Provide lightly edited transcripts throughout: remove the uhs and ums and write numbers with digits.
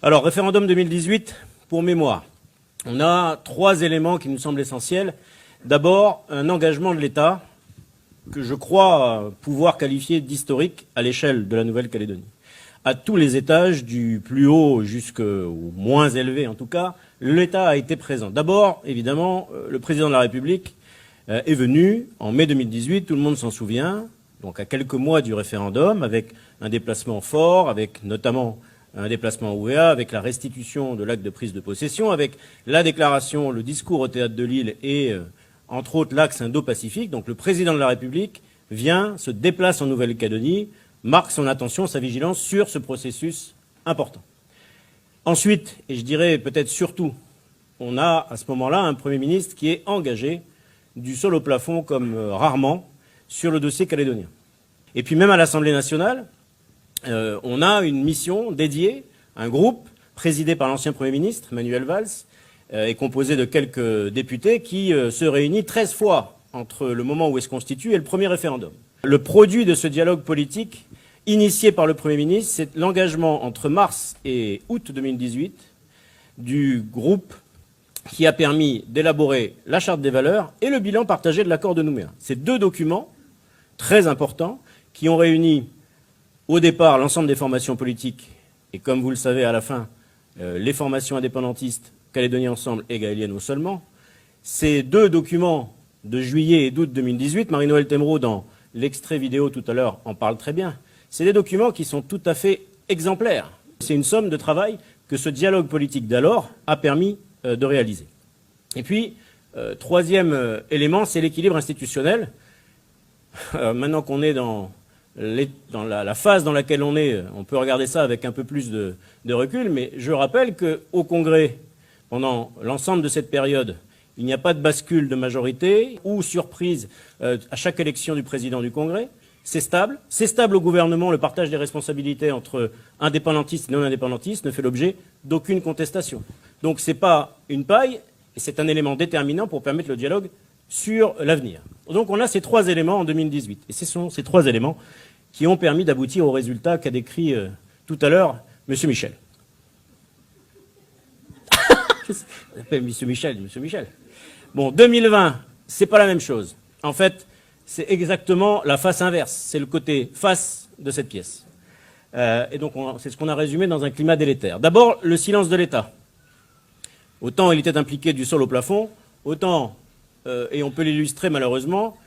Alors, référendum 2018, pour mémoire. On a 3 éléments qui nous semblent essentiels. D'abord, un engagement de l'État que je crois pouvoir qualifier d'historique à l'échelle de la Nouvelle-Calédonie. À tous les étages, du plus haut jusqu'au moins élevé en tout cas, l'État a été présent. D'abord, évidemment, le président de la République est venu en mai 2018, tout le monde s'en souvient, donc à quelques mois du référendum, avec un déplacement fort, avec notamment un déplacement au OEA, avec la restitution de l'acte de prise de possession, avec la déclaration, le discours au Théâtre de Lille et, entre autres, l'axe Indo-Pacifique. Donc le président de la République vient, se déplace en Nouvelle-Calédonie, marque son attention, sa vigilance sur ce processus important. Ensuite, et je dirais peut-être surtout, on a à ce moment-là un Premier ministre qui est engagé du sol au plafond comme rarement sur le dossier calédonien. Et puis même à l'Assemblée nationale, on a une mission dédiée, un groupe présidé par l'ancien Premier ministre, Manuel Valls, et composé de quelques députés qui se réunit 13 fois entre le moment où il se constitue et le premier référendum. Le produit de ce dialogue politique initié par le Premier ministre, c'est l'engagement entre mars et août 2018 du groupe qui a permis d'élaborer la Charte des valeurs et le bilan partagé de l'accord de Nouméa. Ces 2 documents très importants qui ont réuni au départ l'ensemble des formations politiques et, comme vous le savez, à la fin, les formations indépendantistes, Calédonie Ensemble et Gaélienne seulement. Ces 2 documents de juillet et d'août 2018, Marie-Noëlle Temmereau, dans l'extrait vidéo tout à l'heure, en parle très bien. C'est des documents qui sont tout à fait exemplaires. C'est une somme de travail que ce dialogue politique d'alors a permis de réaliser. Et puis, troisième élément, c'est l'équilibre institutionnel. Maintenant qu'on est dans la phase dans laquelle on est, on peut regarder ça avec un peu plus de recul, mais je rappelle qu'au Congrès, pendant l'ensemble de cette période, il n'y a pas de bascule de majorité ou surprise à chaque élection du président du Congrès. C'est stable. C'est stable au gouvernement. Le partage des responsabilités entre indépendantistes et non-indépendantistes ne fait l'objet d'aucune contestation. Donc ce n'est pas une paille, et c'est un élément déterminant pour permettre le dialogue sur l'avenir. Donc on a ces 3 éléments en 2018. Et ce sont ces 3 éléments qui ont permis d'aboutir au résultat qu'a décrit tout à l'heure M. Michel. On appelle M. Michel. Bon, 2020, c'est pas la même chose. En fait, c'est exactement la face inverse. C'est le côté face de cette pièce. Et donc, c'est ce qu'on a résumé dans un climat délétère. D'abord, le silence de l'État. Autant il était impliqué du sol au plafond, autant, et on peut l'illustrer malheureusement,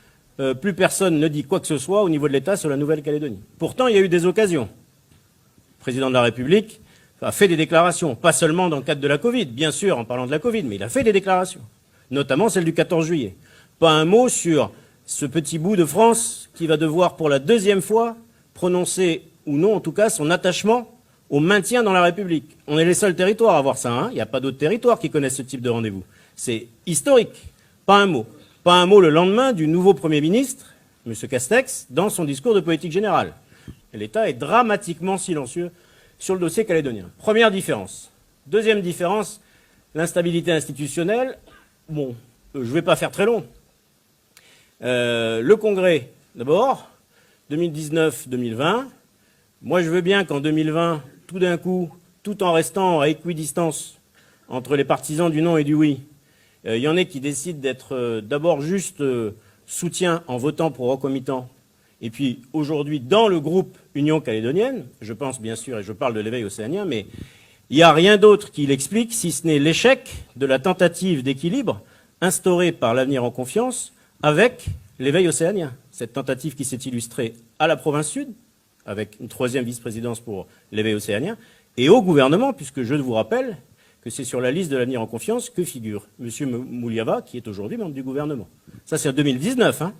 plus personne ne dit quoi que ce soit au niveau de l'État sur la Nouvelle-Calédonie. Pourtant, il y a eu des occasions. Le président de la République a fait des déclarations, pas seulement dans le cadre de la Covid, bien sûr, en parlant de la Covid, mais il a fait des déclarations, notamment celle du 14 juillet. Pas un mot sur ce petit bout de France qui va devoir pour la 2e fois prononcer, ou non en tout cas, son attachement au maintien dans la République. On est les seuls territoires à avoir ça, hein. Il n'y a pas d'autres territoires qui connaissent ce type de rendez-vous. C'est historique. Pas un mot. Pas un mot le lendemain du nouveau Premier ministre, M. Castex, dans son discours de politique générale. L'État est dramatiquement silencieux sur le dossier calédonien. Première différence. Deuxième différence, l'instabilité institutionnelle. Bon, je ne vais pas faire très long. Le Congrès, d'abord, 2019-2020. Moi, je veux bien qu'en 2020, tout d'un coup, tout en restant à équidistance entre les partisans du non et du oui, il y en ait qui décident d'être d'abord juste soutien en votant pour reconmitant. Et puis, aujourd'hui, dans le groupe Union calédonienne, je pense bien sûr, et je parle de l'éveil océanien, mais il n'y a rien d'autre qui l'explique, si ce n'est l'échec de la tentative d'équilibre instaurée par l'Avenir en Confiance avec l'éveil océanien. Cette tentative qui s'est illustrée à la province sud, avec une 3e vice-présidence pour l'éveil océanien, et au gouvernement, puisque je vous rappelle que c'est sur la liste de l'Avenir en Confiance que figure M. Mouliava, qui est aujourd'hui membre du gouvernement. Ça, c'est en 2019. Hein.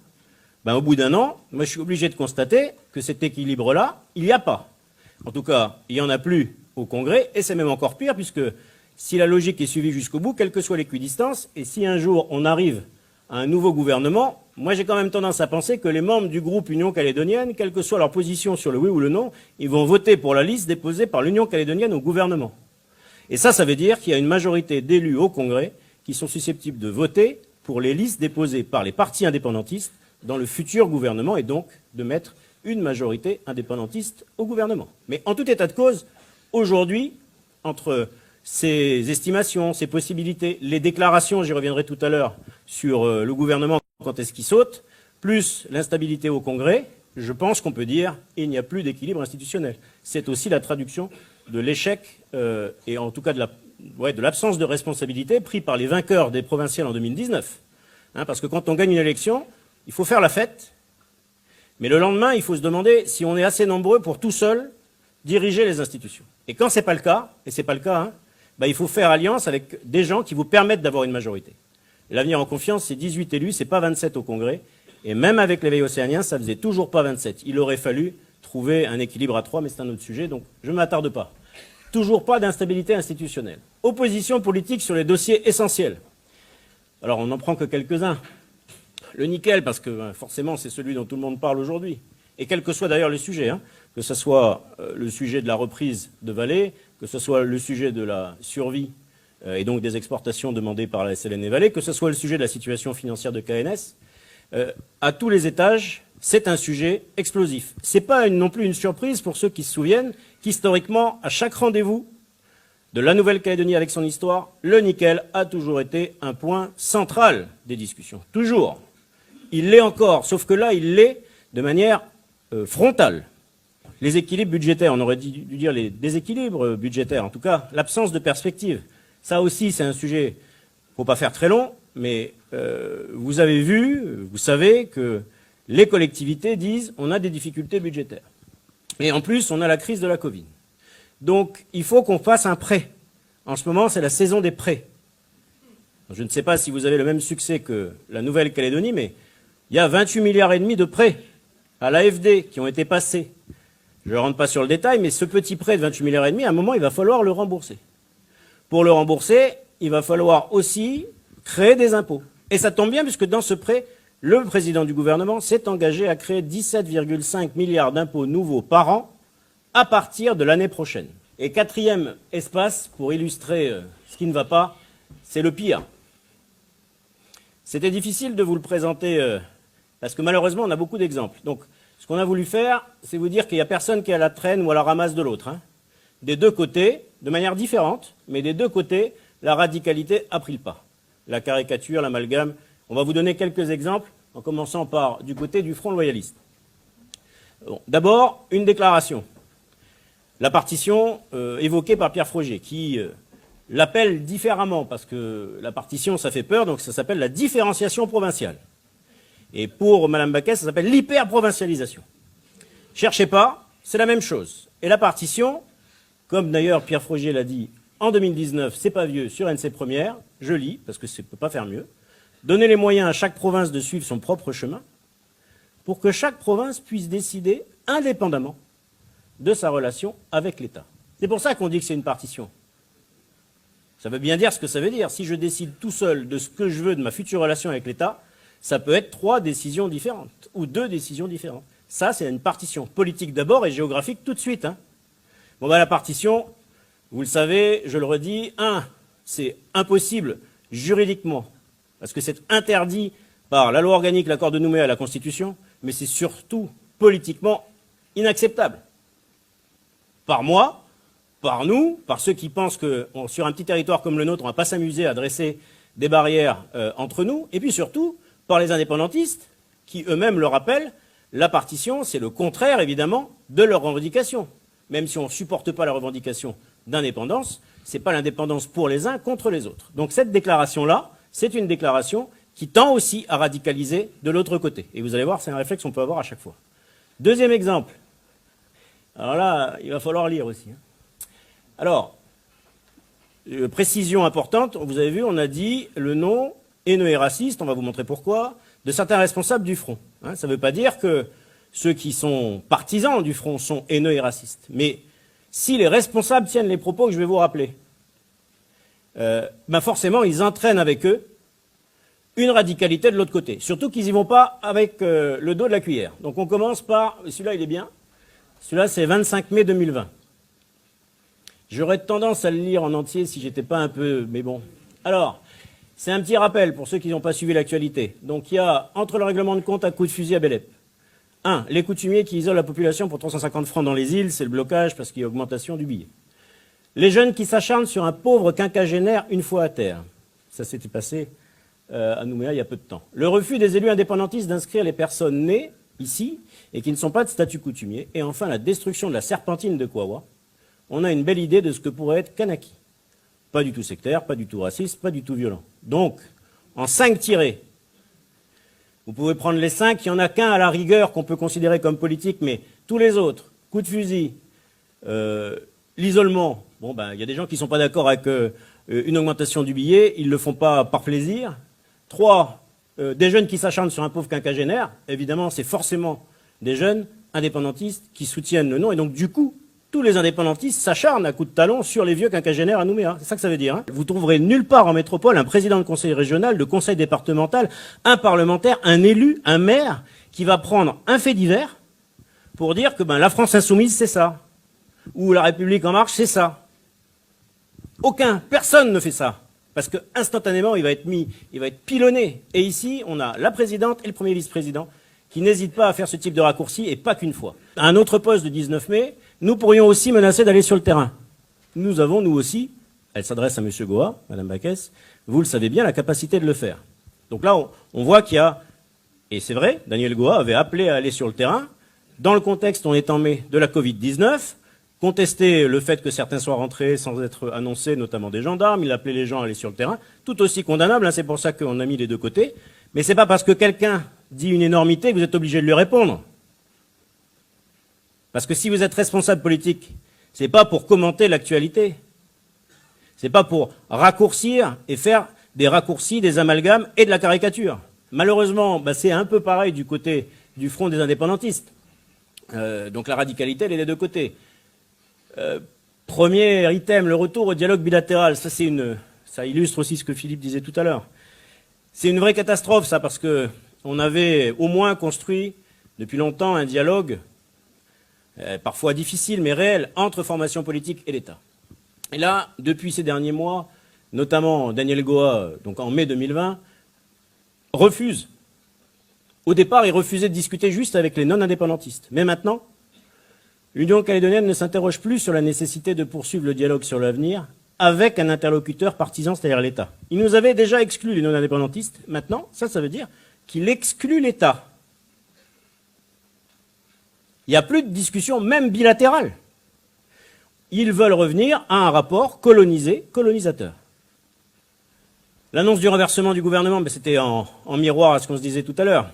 Ben, au bout d'un an, moi, je suis obligé de constater que cet équilibre-là, il n'y a pas. En tout cas, il n'y en a plus au Congrès, et c'est même encore pire, puisque si la logique est suivie jusqu'au bout, quelle que soit l'équidistance, et si un jour on arrive à un nouveau gouvernement, moi j'ai quand même tendance à penser que les membres du groupe Union calédonienne, quelle que soit leur position sur le oui ou le non, ils vont voter pour la liste déposée par l'Union calédonienne au gouvernement. Et ça veut dire qu'il y a une majorité d'élus au Congrès qui sont susceptibles de voter pour les listes déposées par les partis indépendantistes dans le futur gouvernement et donc de mettre une majorité indépendantiste au gouvernement. Mais en tout état de cause, aujourd'hui, entre ces estimations, ces possibilités, les déclarations, j'y reviendrai tout à l'heure, sur le gouvernement, quand est-ce qu'il saute, plus l'instabilité au Congrès, je pense qu'on peut dire qu'il n'y a plus d'équilibre institutionnel. C'est aussi la traduction de l'échec et en tout cas de l'absence de responsabilité pris par les vainqueurs des provinciales en 2019. Parce que quand on gagne une élection, il faut faire la fête, mais le lendemain, il faut se demander si on est assez nombreux pour tout seul diriger les institutions. Et quand ce n'est pas le cas, et ce n'est pas le cas, il faut faire alliance avec des gens qui vous permettent d'avoir une majorité. L'avenir en confiance, c'est 18 élus, c'est pas 27 au Congrès. Et même avec l'éveil océanien, ça faisait toujours pas 27. Il aurait fallu trouver un équilibre à 3, mais c'est un autre sujet, donc je ne m'attarde pas. Toujours pas d'instabilité institutionnelle. Opposition politique sur les dossiers essentiels. Alors on n'en prend que quelques-uns. Le nickel, parce que forcément c'est celui dont tout le monde parle aujourd'hui. Et quel que soit d'ailleurs le sujet, que ce soit le sujet de la reprise de Vallée, que ce soit le sujet de la survie et donc des exportations demandées par la SLN et Vallée, que ce soit le sujet de la situation financière de KNS, à tous les étages, c'est un sujet explosif. Ce n'est pas non plus une surprise pour ceux qui se souviennent qu'historiquement, à chaque rendez-vous de la Nouvelle-Calédonie avec son histoire, le nickel a toujours été un point central des discussions. Toujours. Il l'est encore, sauf que là, il l'est de manière frontale. Les équilibres budgétaires, on aurait dû dire les déséquilibres budgétaires, en tout cas l'absence de perspective. Ça aussi, c'est un sujet, il ne faut pas faire très long, mais vous avez vu, vous savez que les collectivités disent on a des difficultés budgétaires. Et en plus, on a la crise de la Covid. Donc, il faut qu'on fasse un prêt. En ce moment, c'est la saison des prêts. Je ne sais pas si vous avez le même succès que la Nouvelle-Calédonie, mais il y a 28,5 milliards de prêts à l'AFD qui ont été passés. Je ne rentre pas sur le détail, mais ce petit prêt de 28,5 milliards, à un moment, il va falloir le rembourser. Pour le rembourser, il va falloir aussi créer des impôts. Et ça tombe bien, puisque dans ce prêt, le président du gouvernement s'est engagé à créer 17,5 milliards d'impôts nouveaux par an à partir de l'année prochaine. Et quatrième espace, pour illustrer ce qui ne va pas, c'est le pire. C'était difficile de vous le présenter, parce que malheureusement, on a beaucoup d'exemples. Donc, ce qu'on a voulu faire, c'est vous dire qu'il n'y a personne qui est à la traîne ou à la ramasse de l'autre. Des deux côtés, de manière différente, mais des deux côtés, la radicalité a pris le pas. La caricature, l'amalgame. On va vous donner quelques exemples, en commençant par du côté du Front loyaliste. Bon, d'abord, une déclaration. La partition évoquée par Pierre Frogier, qui l'appelle différemment, parce que la partition, ça fait peur, donc ça s'appelle la différenciation provinciale. Et pour Mme Baquet, ça s'appelle l'hyper-provincialisation. Cherchez pas, c'est la même chose. Et la partition, comme d'ailleurs Pierre Frogier l'a dit en 2019, c'est pas vieux, sur NC Première, je lis, parce que ça ne peut pas faire mieux, donner les moyens à chaque province de suivre son propre chemin, pour que chaque province puisse décider indépendamment de sa relation avec l'État. C'est pour ça qu'on dit que c'est une partition. Ça veut bien dire ce que ça veut dire. Si je décide tout seul de ce que je veux de ma future relation avec l'État, ça peut être 3 décisions différentes, ou 2 décisions différentes. Ça, c'est une partition politique d'abord et géographique tout de suite. Bon, la partition, vous le savez, je le redis, c'est impossible juridiquement, parce que c'est interdit par la loi organique, l'accord de Nouméa et la Constitution, mais c'est surtout politiquement inacceptable. Par moi, par nous, par ceux qui pensent que sur un petit territoire comme le nôtre, on ne va pas s'amuser à dresser des barrières entre nous, et puis surtout par les indépendantistes, qui eux-mêmes le rappellent, la partition, c'est le contraire, évidemment, de leurs revendications. Même si on ne supporte pas la revendication d'indépendance, ce n'est pas l'indépendance pour les uns contre les autres. Donc cette déclaration-là, c'est une déclaration qui tend aussi à radicaliser de l'autre côté. Et vous allez voir, c'est un réflexe qu'on peut avoir à chaque fois. Deuxième exemple. Alors là, il va falloir lire aussi. Alors, précision importante, vous avez vu, on a dit le nom haineux et raciste, on va vous montrer pourquoi, de certains responsables du Front. Ça ne veut pas dire que ceux qui sont partisans du Front sont haineux et racistes. Mais si les responsables tiennent les propos que je vais vous rappeler, forcément, ils entraînent avec eux une radicalité de l'autre côté. Surtout qu'ils n'y vont pas avec le dos de la cuillère. Donc on commence par, celui-là il est bien, celui-là c'est 25 mai 2020. J'aurais tendance à le lire en entier si j'étais pas un peu... Mais bon. Alors, c'est un petit rappel pour ceux qui n'ont pas suivi l'actualité. Donc il y a, entre le règlement de compte à coups de fusil à Bélep, 1. Les coutumiers qui isolent la population pour 350 francs dans les îles, c'est le blocage parce qu'il y a augmentation du billet. Les jeunes qui s'acharnent sur un pauvre quinquagénaire une fois à terre. Ça s'était passé à Nouméa il y a peu de temps. Le refus des élus indépendantistes d'inscrire les personnes nées ici et qui ne sont pas de statut coutumier. Et enfin, la destruction de la serpentine de Kawa. On a une belle idée de ce que pourrait être Kanaki. Pas du tout sectaire, pas du tout raciste, pas du tout violent. Donc, en 5 tirés, vous pouvez prendre les 5, il n'y en a qu'un à la rigueur qu'on peut considérer comme politique, mais tous les autres, coup de fusil, l'isolement, bon ben il y a des gens qui ne sont pas d'accord avec une augmentation du billet, ils ne le font pas par plaisir. 3, des jeunes qui s'acharnent sur un pauvre quinquagénaire, évidemment c'est forcément des jeunes indépendantistes qui soutiennent le non, et donc du coup, tous les indépendantistes s'acharnent à coups de talon sur les vieux quinquagénaires à Nouméa. C'est ça que ça veut dire. Hein. Vous trouverez nulle part en métropole un président de conseil régional, de conseil départemental, un parlementaire, un élu, un maire qui va prendre un fait divers pour dire que la France insoumise, c'est ça. Ou la République en marche, c'est ça. Personne ne fait ça. Parce que instantanément, il va être pilonné. Et ici, on a la présidente et le premier vice-président qui n'hésitent pas à faire ce type de raccourci, et pas qu'une fois. À un autre poste du 19 mai, nous pourrions aussi menacer d'aller sur le terrain. Nous avons, nous aussi, elle s'adresse à M. Goa, Mme Baquès, vous le savez bien, la capacité de le faire. Donc là, on voit qu'il y a, et c'est vrai, Daniel Goa avait appelé à aller sur le terrain, dans le contexte, on est en mai, de la Covid-19, contester le fait que certains soient rentrés sans être annoncés, notamment des gendarmes, il appelait les gens à aller sur le terrain, tout aussi condamnable, hein, c'est pour ça qu'on a mis les deux côtés, mais c'est pas parce que quelqu'un dit une énormité que vous êtes obligé de lui répondre. Parce que si vous êtes responsable politique, c'est pas pour commenter l'actualité. C'est pas pour raccourcir et faire des raccourcis, des amalgames et de la caricature. Malheureusement, c'est un peu pareil du côté du front des indépendantistes. Donc la radicalité, elle est des deux côtés. Premier item, le retour au dialogue bilatéral. Ça illustre aussi ce que Philippe disait tout à l'heure. C'est une vraie catastrophe, ça, parce que on avait au moins construit depuis longtemps un dialogue parfois difficile mais réel, entre formations politiques et l'État. Et là, depuis ces derniers mois, notamment Daniel Goa, donc en mai 2020, refuse. Au départ, il refusait de discuter juste avec les non-indépendantistes. Mais maintenant, l'Union calédonienne ne s'interroge plus sur la nécessité de poursuivre le dialogue sur l'avenir avec un interlocuteur partisan, c'est-à-dire l'État. Il nous avait déjà exclus les non-indépendantistes. Maintenant, ça veut dire qu'il exclut l'État. Il n'y a plus de discussion, même bilatérale. Ils veulent revenir à un rapport colonisateur. L'annonce du renversement du gouvernement, c'était en miroir à ce qu'on se disait tout à l'heure.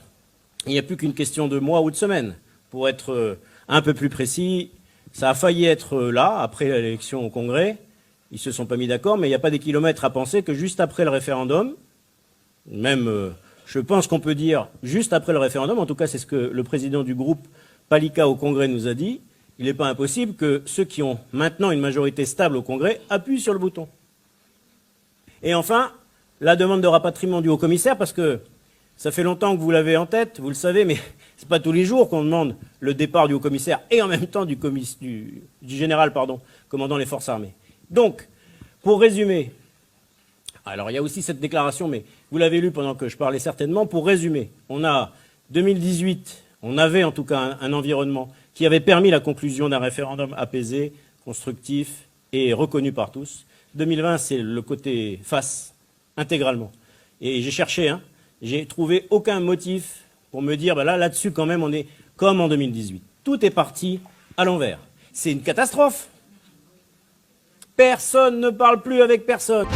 Il n'y a plus qu'une question de mois ou de semaines. Pour être un peu plus précis, ça a failli être là, après l'élection au Congrès. Ils ne se sont pas mis d'accord, mais il n'y a pas des kilomètres à penser que juste après le référendum, même, je pense qu'on peut dire juste après le référendum, en tout cas c'est ce que le président du groupe Palika au Congrès nous a dit, il n'est pas impossible que ceux qui ont maintenant une majorité stable au Congrès appuient sur le bouton. Et enfin, la demande de rapatriement du haut-commissaire, parce que ça fait longtemps que vous l'avez en tête, vous le savez, mais c'est pas tous les jours qu'on demande le départ du haut-commissaire et en même temps du général, commandant les forces armées. Donc, pour résumer, alors il y a aussi cette déclaration, mais vous l'avez lu pendant que je parlais certainement, pour résumer, on a 2018, on avait en tout cas un environnement qui avait permis la conclusion d'un référendum apaisé, constructif et reconnu par tous. 2020, c'est le côté face, intégralement. Et j'ai cherché, j'ai trouvé aucun motif pour me dire, là-dessus quand même, on est comme en 2018. Tout est parti à l'envers. C'est une catastrophe. Personne ne parle plus avec personne.